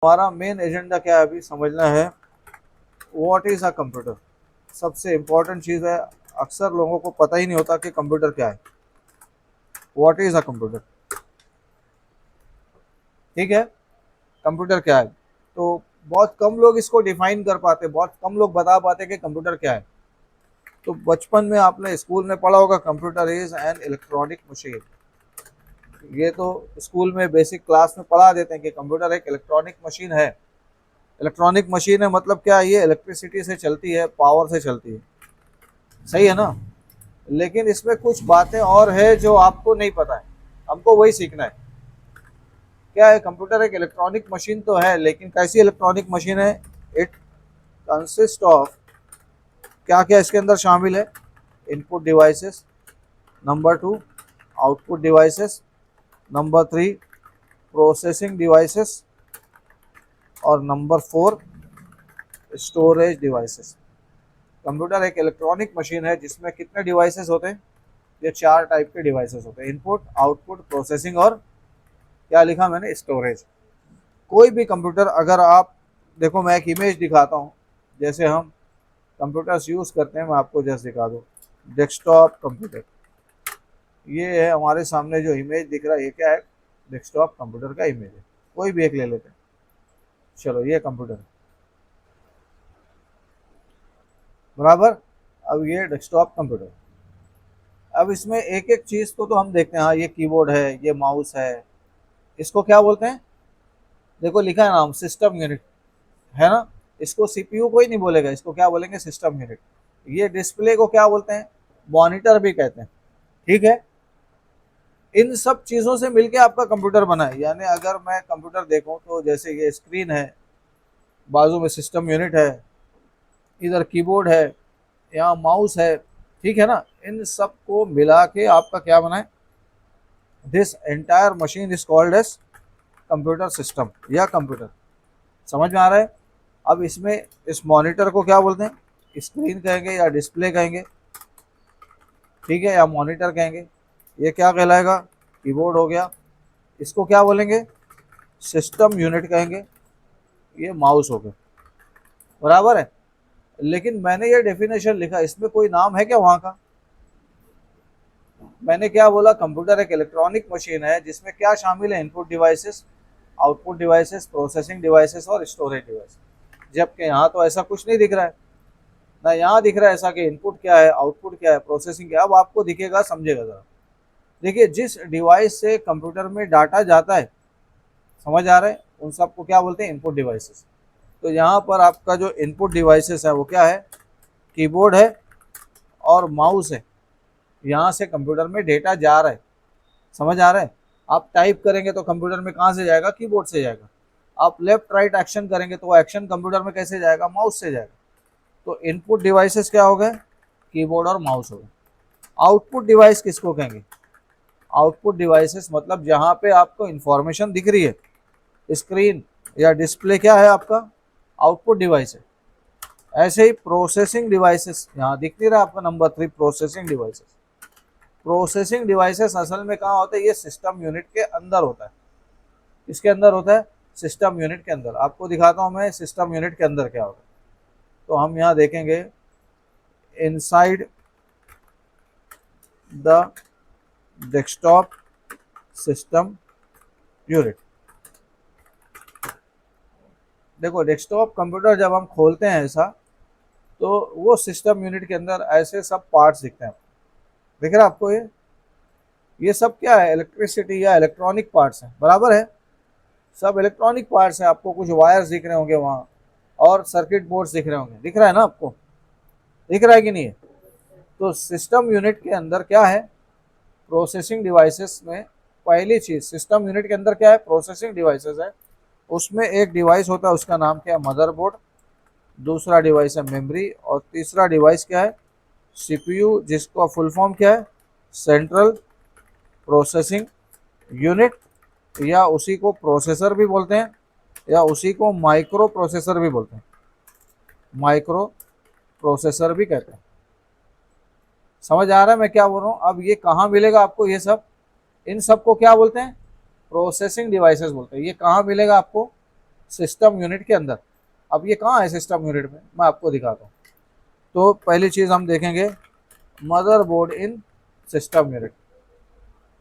हमारा main agenda क्या है अभी समझना है, व्हाट इज अ कंप्यूटर। सबसे इम्पोर्टेंट चीज़ है, अक्सर लोगों को पता ही नहीं होता कि कंप्यूटर क्या है, व्हाट इज अ कंप्यूटर। ठीक है, कंप्यूटर क्या है, तो बहुत कम लोग इसको डिफाइन कर पाते, बहुत कम लोग बता पाते कि कंप्यूटर क्या है। तो बचपन में आपने स्कूल में पढ़ा होगा computer is an electronic machine. ये तो स्कूल में बेसिक क्लास में पढ़ा देते हैं कि कंप्यूटर एक इलेक्ट्रॉनिक मशीन है। इलेक्ट्रॉनिक मशीन है मतलब क्या, ये इलेक्ट्रिसिटी से चलती है, पावर से चलती है, सही है ना। लेकिन इसमें कुछ बातें और है जो आपको नहीं पता है, हमको वही सीखना है। क्या है, कंप्यूटर एक इलेक्ट्रॉनिक मशीन तो है, लेकिन कैसी इलेक्ट्रॉनिक मशीन है। इट कंसिस्ट ऑफ, क्या क्या इसके अंदर शामिल है, input devices, number two output devices, number three processing devices, और number four storage devices. Computer एक इलेक्ट्रॉनिक मशीन है जिसमें कितने डिवाइसेस होते हैं, ये चार टाइप के डिवाइसेस होते हैं, इनपुट आउटपुट प्रोसेसिंग और क्या लिखा मैंने, स्टोरेज। कोई भी कंप्यूटर अगर आप देखो, मैं एक इमेज दिखाता हूँ, जैसे हम कंप्यूटर्स यूज़ करते हैं, मैं आपको जस्ट दिखा दूँ। डेस्कटॉप कंप्यूटर, ये है हमारे सामने जो इमेज दिख रहा है, ये क्या है, डेस्कटॉप कंप्यूटर का इमेज है। कोई भी एक ले लेते हैं, चलो ये कंप्यूटर है, बराबर। अब ये डेस्कटॉप कंप्यूटर, अब इसमें एक एक चीज़ को तो हम देखते हैं, हाँ ये कीबोर्ड है, ये माउस है, इसको क्या बोलते हैं, देखो लिखा है नाम, सिस्टम यूनिट, है ना। इसको सीपीयू कोई नहीं बोलेगा, इसको क्या बोलेंगे, सिस्टम यूनिट। ये डिस्प्ले को क्या बोलते हैं, मॉनिटर भी कहते हैं। ठीक है, इन सब चीज़ों से मिलके आपका कंप्यूटर बना है। यानी अगर मैं कंप्यूटर देखूं तो जैसे ये स्क्रीन है, बाजू में सिस्टम यूनिट है, इधर कीबोर्ड है, यहाँ माउस है, ठीक है ना। इन सब को मिला के आपका क्या बना है, this entire machine is called as computer system या कंप्यूटर। समझ में आ रहा है। अब इसमें इस मॉनिटर को क्या बोलते हैं, स्क्रीन कहेंगे या डिस्प्ले कहेंगे, ठीक है, या मॉनिटर कहेंगे। ये क्या कहलाएगा, कीबोर्ड हो गया। इसको क्या बोलेंगे, सिस्टम यूनिट कहेंगे। ये माउस हो गया, बराबर है। लेकिन मैंने ये डेफिनेशन लिखा, इसमें कोई नाम है क्या वहाँ का। मैंने क्या बोला, कंप्यूटर एक इलेक्ट्रॉनिक मशीन है जिसमें क्या शामिल है, input devices, output devices, processing devices और स्टोरेज डिवाइस। जबकि यहाँ तो ऐसा कुछ नहीं दिख रहा है, ना यहाँ दिख रहा है ऐसा कि इनपुट क्या है, आउटपुट क्या है, प्रोसेसिंग क्या है। अब आपको दिखेगा, समझेगा जरा। देखिए, जिस डिवाइस से कंप्यूटर में डाटा जाता है, समझ आ रहा है, उन सबको क्या बोलते हैं, इनपुट डिवाइसेस। तो यहाँ पर आपका जो इनपुट डिवाइसेस है वो क्या है, कीबोर्ड है और माउस है। यहाँ से कंप्यूटर में डेटा जा रहा है, समझ आ रहा है। आप टाइप करेंगे तो कंप्यूटर में कहाँ से जाएगा, कीबोर्ड से जाएगा। आप लेफ्ट राइट एक्शन करेंगे तो वो एक्शन कंप्यूटर में कैसे जाएगा, माउस से जाएगा। तो इनपुट डिवाइसेस क्या हो गए, कीबोर्ड और माउस हो गए। आउटपुट डिवाइस किसको कहेंगे, आउटपुट डिवाइसेस मतलब जहाँ पे आपको इंफॉर्मेशन दिख रही है, स्क्रीन या डिस्प्ले क्या है आपका, आउटपुट डिवाइस है। ऐसे ही प्रोसेसिंग डिवाइसेस, यहाँ दिख नहीं रहा आपका number three, processing devices. Processing devices असल में कहाँ होता है, ये सिस्टम यूनिट के अंदर होता है। इसके अंदर होता है, सिस्टम यूनिट के अंदर। आपको दिखाता हूँ मैं सिस्टम यूनिट के अंदर क्या होता है। तो हम यहाँ देखेंगे, inside the desktop system unit. देखो, डेस्कटॉप कंप्यूटर जब हम खोलते हैं ऐसा, तो वो सिस्टम यूनिट के अंदर ऐसे सब पार्ट्स दिखते हैं। दिख रहा है आपको ये सब क्या है, इलेक्ट्रिसिटी या इलेक्ट्रॉनिक पार्ट्स हैं, बराबर है। सब इलेक्ट्रॉनिक पार्ट्स हैं। आपको कुछ वायर्स दिख रहे होंगे वहाँ, और सर्किट बोर्ड्स दिख रहे होंगे, दिख रहा है ना आपको, दिख रहा है कि नहीं है। तो सिस्टम यूनिट के अंदर क्या है, प्रोसेसिंग डिवाइसेस में पहली चीज़, सिस्टम यूनिट के अंदर क्या है, प्रोसेसिंग डिवाइसेस है। उसमें एक डिवाइस होता है, उसका नाम क्या है, मदरबोर्ड। दूसरा डिवाइस है मेमोरी, और तीसरा डिवाइस क्या है, सीपीयू, जिसका फुल फॉर्म क्या है, सेंट्रल प्रोसेसिंग यूनिट, या उसी को प्रोसेसर भी बोलते हैं, या उसी को माइक्रो प्रोसेसर भी बोलते हैं, माइक्रो प्रोसेसर भी कहते हैं। समझ आ रहा है मैं क्या बोल रहा हूँ। अब ये कहाँ मिलेगा आपको, ये सब, इन सब को क्या बोलते हैं, प्रोसेसिंग डिवाइसेस बोलते हैं। ये कहाँ मिलेगा आपको, सिस्टम यूनिट के अंदर। अब ये कहाँ है सिस्टम यूनिट में, मैं आपको दिखाता हूँ। तो पहली चीज़ हम देखेंगे मदरबोर्ड इन सिस्टम यूनिट।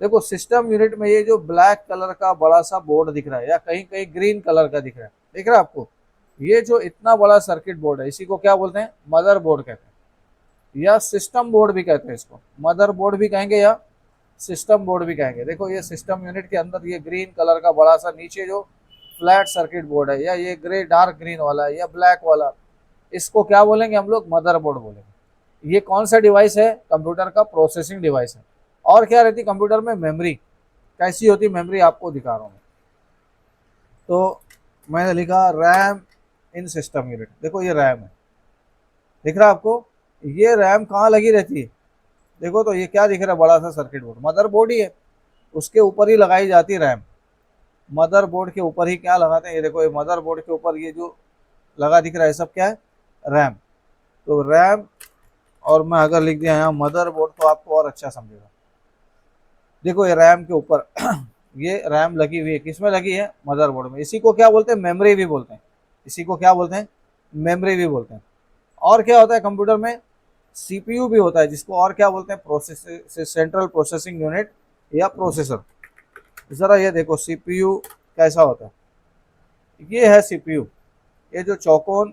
देखो सिस्टम यूनिट में ये जो ब्लैक कलर का बड़ा सा बोर्ड दिख रहा है या कहीं कहीं ग्रीन कलर का दिख रहा है, दिख रहा है आपको, ये जो इतना बड़ा सर्किट बोर्ड है इसी को क्या बोलते हैं, मदर बोर्ड कहते हैं या सिस्टम बोर्ड भी कहते हैं। इसको मदर बोर्ड भी कहेंगे या सिस्टम बोर्ड भी कहेंगे। देखो ये सिस्टम यूनिट के अंदर ये ग्रीन कलर का बड़ा सा नीचे जो फ्लैट सर्किट बोर्ड है या ये ग्रे डार्क ग्रीन वाला है या ब्लैक वाला, इसको क्या बोलेंगे हम लोग, मदर बोर्ड बोलेंगे। ये कौन सा डिवाइस है, कंप्यूटर का प्रोसेसिंग डिवाइस है। और क्या रहती कंप्यूटर में, मेमोरी। कैसी होती मेमोरी आपको दिखा रहा हूँ मैं। तो मैंने लिखा रैम इन सिस्टम यूनिट। देखो ये रैम है, दिख रहा है आपको, ये रैम कहाँ लगी रहती है, देखो तो ये क्या दिख रहा है, बड़ा सा सर्किट बोर्ड, मदर बोर्ड ही है, उसके ऊपर ही लगाई जाती है रैम। मदर बोर्ड के ऊपर ही क्या लगाते हैं, ये देखो ये मदर बोर्ड के ऊपर ये जो लगा दिख रहा है सब क्या है, रैम। तो रैम, और मैं अगर लिख दिया यहाँ मदर बोर्ड तो आपको और अच्छा समझेगा। देखो ये रैम के ऊपर ये रैम लगी हुई है, किसमें लगी है, मदरबोर्ड में। इसी को क्या बोलते हैं, मेमोरी भी बोलते हैं। इसी को क्या बोलते हैं, मेमोरी भी बोलते हैं। और क्या होता है कंप्यूटर में, सीपीयू भी होता है, जिसको और क्या बोलते हैं, प्रोसेस सेंट्रल प्रोसेसिंग यूनिट या प्रोसेसर। जरा ये देखो सीपीयू कैसा होता है, ये है सीपीयू। ये जो चौकोन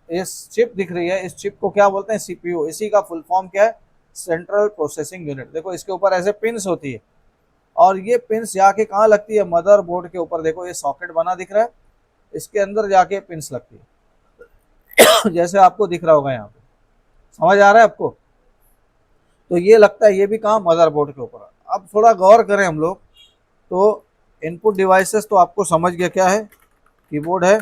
इस चिप दिख रही है, इस चिप को क्या बोलते हैं, सीपीयू। इसी का फुल फॉर्म क्या है, सेंट्रल प्रोसेसिंग यूनिट। देखो इसके ऊपर ऐसे पिन्स होती है और ये पिन्स जाके कहाँ लगती है, मदरबोर्ड के ऊपर। देखो ये सॉकेट बना दिख रहा है, इसके अंदर जाके पिन्स लगती है जैसे आपको दिख रहा होगा यहाँ पे, समझ आ रहा है आपको। तो ये लगता है ये भी कहाँ, मदरबोर्ड के ऊपर। अब थोड़ा गौर करें हम लोग, तो इनपुट डिवाइसेस तो आपको समझ गया क्या है, कीबोर्ड है,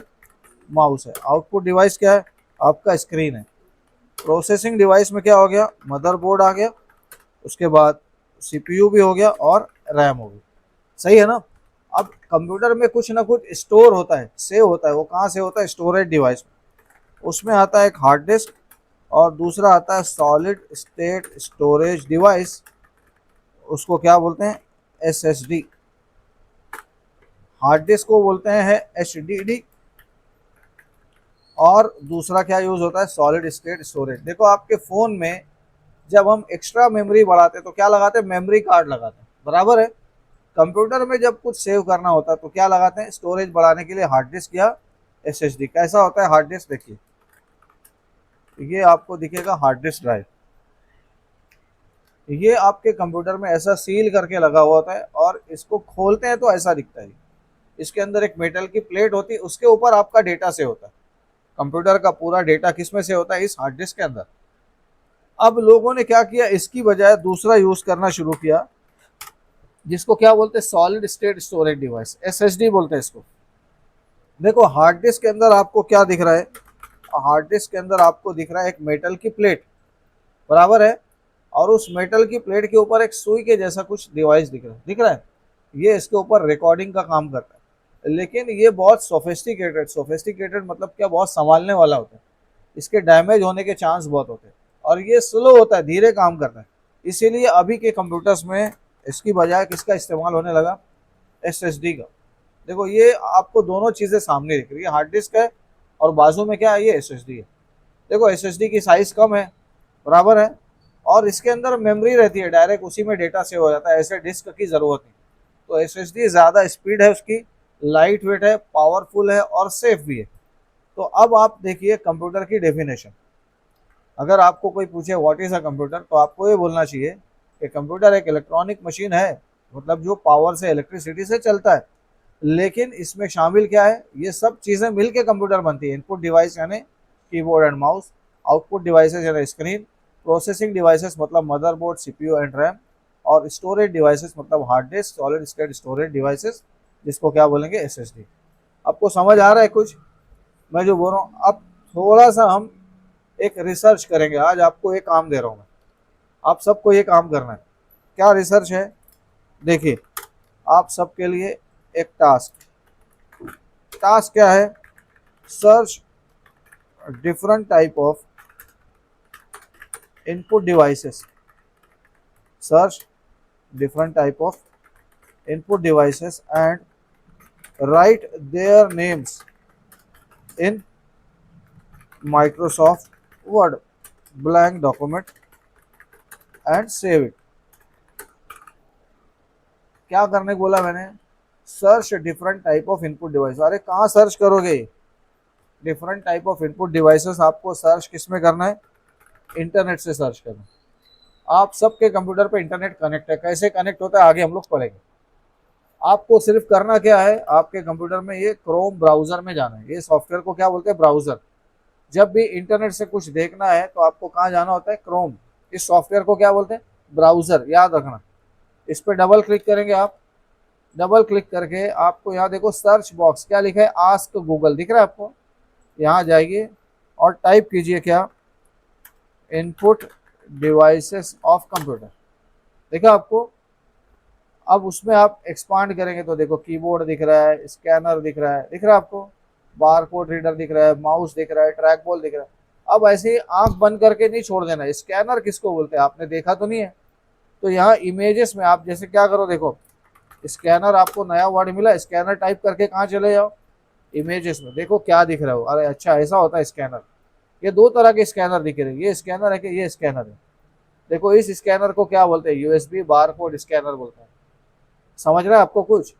माउस है। आउटपुट डिवाइस क्या है, आपका स्क्रीन है। प्रोसेसिंग डिवाइस में क्या हो गया, मदरबोर्ड आ गया, उसके बाद सीपीयू भी हो गया और रैम हो गई, सही है ना। अब कंप्यूटर में कुछ ना कुछ स्टोर होता है, सेव होता है, वो कहाँ से होता है, स्टोरेज डिवाइस में। उसमें आता है एक हार्ड डिस्क और दूसरा आता है सॉलिड स्टेट स्टोरेज डिवाइस, उसको क्या बोलते हैं, एसएसडी। हार्ड डिस्क को बोलते हैं एचडीडी, और दूसरा क्या यूज होता है, सॉलिड स्टेट स्टोरेज। देखो आपके फोन में जब हम एक्स्ट्रा मेमोरी बढ़ाते हैं तो क्या लगाते हैं, मेमोरी कार्ड लगाते हैं, बराबर है। कंप्यूटर में जब कुछ सेव करना होता है तो क्या लगाते हैं, स्टोरेज बढ़ाने के लिए हार्ड डिस्क या एसएसडी। कैसा होता है हार्ड डिस्क, देखिए ये आपको दिखेगा हार्ड डिस्क ड्राइव। ये आपके कंप्यूटर में ऐसा सील करके लगा हुआ होता है और इसको खोलते हैं तो ऐसा दिखता है। इसके अंदर एक मेटल की प्लेट होती है, उसके ऊपर आपका डेटा सेव होता है। कंप्यूटर का पूरा डेटा किसमें से होता है, इस हार्ड डिस्क के अंदर। अब लोगों ने क्या किया, इसकी बजाय दूसरा यूज करना शुरू किया, जिसको क्या बोलते हैं, solid state storage device, SSD बोलते हैं इसको। देखो हार्ड डिस्क के अंदर आपको क्या दिख रहा है, हार्ड डिस्क के अंदर आपको दिख रहा है एक मेटल की प्लेट, बराबर है। और उस मेटल की प्लेट के ऊपर एक सुई के जैसा कुछ डिवाइस दिख रहा है। ये इसके ऊपर रिकॉर्डिंग का काम करता है, लेकिन ये बहुत सोफिस्टिकेटेड मतलब क्या, बहुत संभालने वाला होता है। इसके डैमेज होने के चांस बहुत होते हैं और ये स्लो होता है, धीरे काम करता है। इसीलिए अभी के कंप्यूटर्स में इसकी बजाय किसका इस्तेमाल होने लगा, एसएसडी का। देखो ये आपको दोनों चीज़ें सामने दिख रही है, हार्ड डिस्क है और बाजू में क्या है, ये एसएसडी है। देखो एसएसडी की साइज़ कम है, बराबर है, और इसके अंदर मेमोरी रहती है, डायरेक्ट उसी में डेटा सेव हो जाता है, ऐसे डिस्क की ज़रूरत नहीं। तो एसएसडी ज़्यादा स्पीड है उसकी, लाइट वेट है, पावरफुल है और सेफ भी है। तो अब आप देखिए कंप्यूटर की डेफिनेशन। अगर आपको कोई पूछे व्हाट इज़ अ कंप्यूटर, तो आपको ये बोलना चाहिए कि कंप्यूटर एक इलेक्ट्रॉनिक मशीन है, मतलब जो पावर से, इलेक्ट्रिसिटी से चलता है। लेकिन इसमें शामिल क्या है, ये सब चीज़ें मिलके कंप्यूटर बनती है। इनपुट डिवाइस यानी keyboard and mouse, output devices यानी स्क्रीन, प्रोसेसिंग डिवाइसेस मतलब मदरबोर्ड, सीपीयू एंड रैम, और स्टोरेज डिवाइसेस मतलब hard disk, solid state storage devices, जिसको क्या बोलेंगे, एसएसडी। आपको समझ आ रहा है कुछ मैं जो बोल रहा हूँ। अब थोड़ा सा हम एक रिसर्च करेंगे, आज आपको एक काम दे रहा हूँ मैं, आप सबको ये काम करना है। क्या रिसर्च है, देखिए आप सबके लिए एक टास्क क्या है, search different type of input devices, search different type of input devices and right their names in Microsoft word blank document and save it. क्या करने को बोला मैंने? Search different type of input device. अरे कहाँ search करोगे? Different type of input devices आपको search किस में करना है? इंटरनेट से सर्च करना है। आप सबके कंप्यूटर पे इंटरनेट कनेक्ट है, कैसे कनेक्ट होता है आगे हम लोग पढ़ेंगे। आपको सिर्फ करना क्या है, आपके कंप्यूटर में ये क्रोम ब्राउजर में जाना है। ये सॉफ्टवेयर को क्या बोलते हैं? ब्राउजर। जब भी इंटरनेट से कुछ देखना है तो आपको कहाँ जाना होता है? क्रोम। इस सॉफ्टवेयर को क्या बोलते हैं? ब्राउजर, याद रखना। इस पर डबल क्लिक करेंगे आप। डबल क्लिक करके आपको यहाँ देखो सर्च बॉक्स क्या लिखा है? आस्क गूगल दिख रहा है आपको? यहाँ जाइए और टाइप कीजिए क्या? Input devices of computer. देखा आपको? अब उसमें आप एक्सपांड करेंगे तो देखो कीबोर्ड दिख रहा है, स्कैनर दिख रहा है, दिख रहा है आपको? बारकोड रीडर दिख रहा है, माउस दिख रहा है, ट्रैक बॉल दिख रहा है। अब ऐसे ही आंख बंद करके नहीं छोड़ देना। स्कैनर किसको बोलते हैं? आपने देखा तो नहीं है? तो यहाँ इमेजेस में आप जैसे क्या करो, देखो स्कैनर, आपको नया वर्ड मिला, स्कैनर टाइप करके कहाँ चले जाओ? इमेजेस में। देखो क्या दिख रहा हो? अरे अच्छा, ऐसा होता है स्कैनर। ये दो तरह के स्कैनर दिख रहे हैं, ये स्कैनर है कि ये स्कैनर है। देखो इस स्कैनर को क्या बोलते हैं? यूएसबी बारकोड स्कैनर बोलते हैं। समझ रहा है आपको कुछ?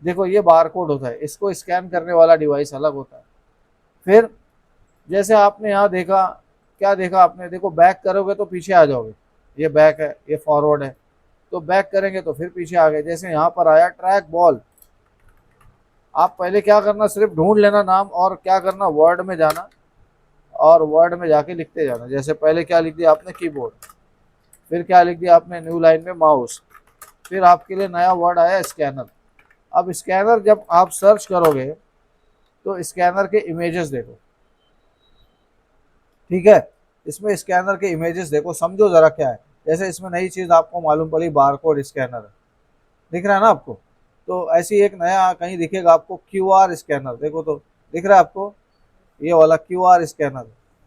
देखो ये बारकोड होता है, इसको स्कैन करने वाला डिवाइस अलग होता है। फिर जैसे आपने यहाँ देखा, क्या देखा आपने? देखो बैक करोगे तो पीछे आ जाओगे, ये बैक है, ये फॉरवर्ड है। तो बैक करेंगे तो फिर पीछे आ गए। जैसे यहाँ पर आया ट्रैक बॉल, आप पहले क्या करना, सिर्फ ढूंढ लेना नाम और क्या करना, वर्ड में जाना और वर्ड में जाके लिखते जाना। जैसे पहले क्या लिख दिया आपने? कीबोर्ड। फिर क्या लिख दिया आपने? न्यू लाइन में माउस। फिर आपके लिए नया वर्ड आया स्कैनर। अब स्कैनर जब आप सर्च करोगे तो स्कैनर के इमेजेस देखो, ठीक है? इसमें स्कैनर के इमेजेस देखो, समझो जरा क्या है। जैसे इसमें नई चीज आपको मालूम पड़ी, बारकोड स्कैनर दिख रहा है ना आपको? तो ऐसी एक नया कहीं दिखेगा आपको क्यूआर स्कैनर, देखो तो दिख रहा है आपको? ये वाला क्यूआर स्कैनर।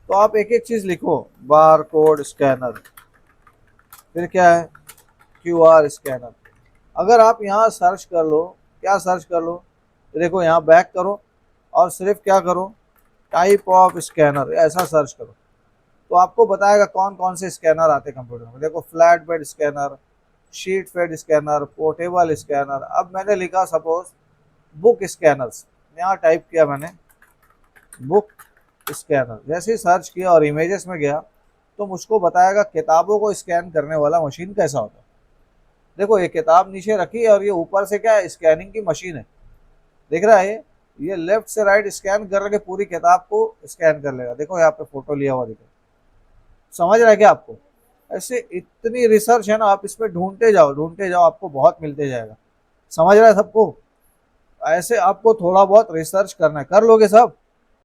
तो आप एक एक चीज लिखो, बारकोड स्कैनर, फिर क्या है? QR scanner. अगर आप यहाँ सर्च कर लो, क्या सर्च कर लो? देखो यहाँ बैक करो और सिर्फ क्या करो? टाइप ऑफ स्कैनर, ऐसा सर्च करो तो आपको बताएगा कौन कौन से स्कैनर आते हैं कंप्यूटर में। देखो flat bed scanner, sheet fed scanner, portable scanner. अब मैंने लिखा सपोज बुक स्कैनर्स, यहाँ टाइप किया मैंने बुक स्कैनर। जैसे ही सर्च किया और इमेजेस में गया तो मुझको बताएगा किताबों को स्कैन करने वाला मशीन कैसा होता है। देखो ये किताब नीचे रखी है और ये ऊपर से क्या है? स्कैनिंग की मशीन है, दिख रहा है? ये लेफ्ट से राइट स्कैन करके पूरी किताब को स्कैन कर लेगा। देखो यहाँ पे फोटो लिया हुआ दिखा। समझ रहा है क्या आपको? ऐसे इतनी रिसर्च है ना, आप इसमें ढूंढते जाओ, आपको बहुत मिलते जाएगा। समझ रहा है सबको? ऐसे आपको थोड़ा बहुत रिसर्च करना है, कर लोगे सब?